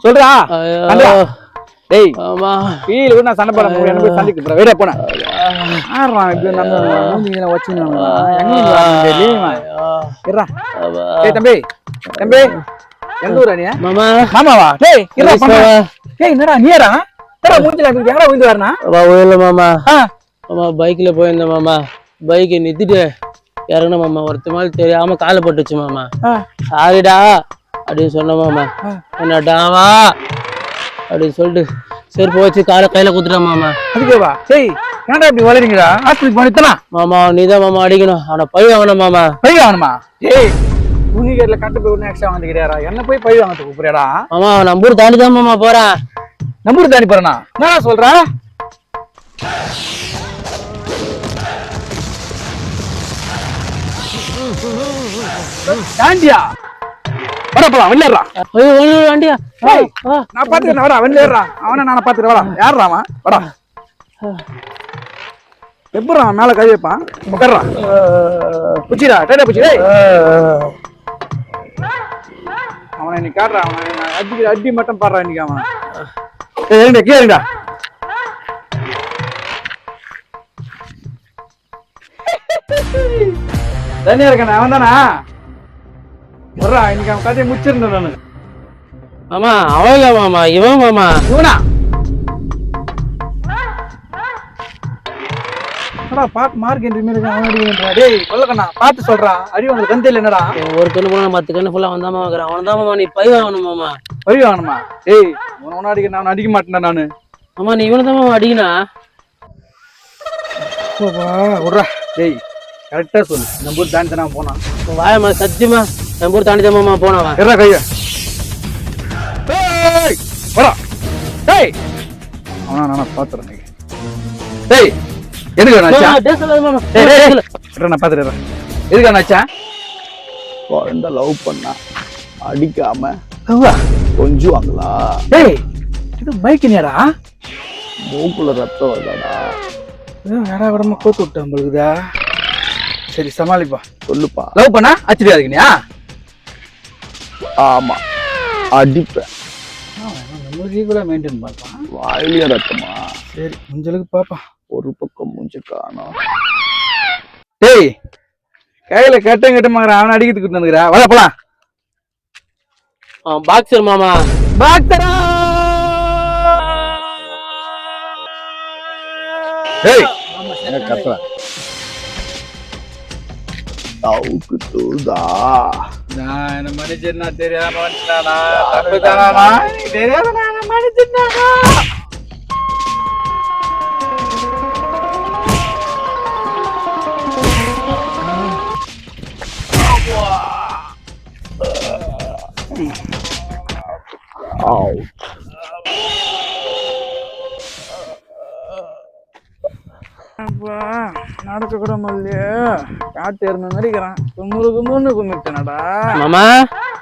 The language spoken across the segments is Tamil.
சொல்றா டேய் ஆமா கீழ கூட நான் சண்டை போட முடியும் என்ன போய் சண்டைக்கு போற வேற போனா ஆறா இப்ப நம்ம மூஞ்சில வச்சினாங்களா எங்க இருந்து வரணும் டேய் இருடா டேய் தம்பி எந்த ஊரா நீ மாமா மாமாவா டேய் இருடா பண்ணா டேய் என்னடா நீடா டேய் மூஞ்சில இப்ப எங்கடா விந்து வரனா இல்ல மாமா மாமா பைக்ல போயிருந்தேன் மாமா பைக்கை நிறுத்திட்டு இறங்கணும் மாமா ஒருத்த மாதிரி தெரியாம காலை போட்டுச்சு மாமா சாரிடா அப்படின்னு சொன்ன மாமா என்னடாவா அப்படின்னு சொல்லிட்டு சரி போச்சு காலை கையில குத்துட்டான் மாமா அதுக்கேவா டேய் ஏன்டா இப்படி வளரீங்கடா ஹாஸ்பிடல் போனிட்டனா மாமா நீதான் மாமா அடிக்கணும் அவனை பழி வாங்கணும் மாமா பழி வாங்கணுமா டேய் துணிகேட்ல கட்டு போய் ஒண்ணு எக்ஸ்ட்ரா வந்துக்கிறியாடா என்ன போய் பழி வாங்கறதுக்கு கூப்பிடுறா மாமா நம்பூர் தாண்டி தான் மாமா போறேன் நம்பூர் தாண்டி போறேனா என்னடா சொல்ற தாண்டியா வரப்பலாம் வெளியேறா வண்டியா நான் பாத்துக்கிறேன் வரா வெளியேறா அவனை நான் பாத்துக்கிறேன் வரா யாரா அவன் வரா எப்படா மேல கை வைப்பான் உட்கார்றா புச்சிடா டேடா புச்சி டேய் அவனை இன்னைக்கு காட்டுறா அவனை அடி மட்டும் பாடுறா இன்னைக்கு அவன் ஏறிண்டா கேளுடா தனியா இருக்கானே அவன் தானா வர்றா இன்னைக்கு அவன் கதையை முடிச்சிருந்தேன் நானு மாமா அவன் இல்ல மாமா இவன் மாமா இவனா பாத்து மார்க் என்று அவன் டேய் கொல்லக்கண்ணா பாத்து சொல்றா அடி உங்களுக்கு கந்தையில் என்னடா ஒரு கண்ணு போனா 10 கண்ணு ஃபுல்லா அவன் தான் வாங்குறான் அவன் தான் மாமா நீ பழி வாங்கணும் மாமா பழி வாங்கணுமா டேய் உன அடிக்க நான் அடிக்க மாட்டேன் நானு மாமா நீ இவனை தான் மாமா அடிக்கணா விட்றா டேய் கரெக்டா சொல்லு நம்பூர் தாண்டி தானே போனான் வாயம்மா சத்தியமா நம்பூர் தாண்டி தான் மாமா போனவன் எறா கையா வரா டேய் அவனா நானா பாத்துறேன் டேய் எதுக்கு நாச்சா மாமா நான் பாத்துறேன் எதுக்கு நாச்சா குழந்தை லவ் பண்ணா அடிக்காம கொஞ்சுவாங்களா டேய் இது பைக் நேரா மூக்குல ரத்தம் வருதாடா வேடா விடமா கோத்து விட்டேன் உங்களுக்குதா சரி சமாளிப்பா சொல்லுப்பா லவ் பண்ணா அச்சிரியாதுங்கயா ஆமா அடிப்பேன் நம்மளுக்கு கூட மெயின்டைன் பார்ப்பான் வாயிலே ரத்தமா சரி கொஞ்சளுக்கு பாப்பா ஒரு பக்கம் மூஞ்சி காணோம் டேய் கையில கட்டம் கட்டமாங்கற அவன் அடிக்கிறதுக்கு வந்துக்கிறா வர போலாம் பாக்ஸர் மாமா பாக்ஸரா டேய் என்ன கத்துற தவுக்கு தூதா நான் என்ன மனுஷன்னா தெரியாம வந்துட்டானா தப்பு தானா தெரியாத நான் மனுஷன்னா நடக்க கூட முடியல காட்டு இருந்த மாதிரிக்கிறான் குமுறு கும்பிட்டேனடா மாமா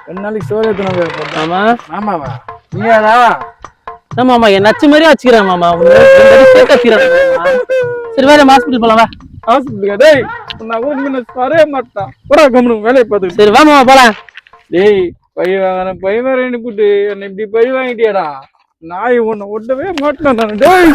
2 நாளைக்கு சோறு எடுத்து மாமா ஆமாவா நீயாடா மாமா என் நச்சு மாதிரி வச்சுக்கிறேன் மாமா சரி வேற ஹாஸ்பிட்டல் போலாம் வா ஹாஸ்பிட்டல் டேய் நான் கூட வரவே மாட்டான் போடா கம்முனு வேலையை பார்த்து சரி வா மாமா போலாம் டேய் பை வாங்கன்னு போட்டு என்னை இப்படி பை வாங்கிட்டியாடா நாய் உன்னை ஒட்டவே மாட்டேன் நான் டேய்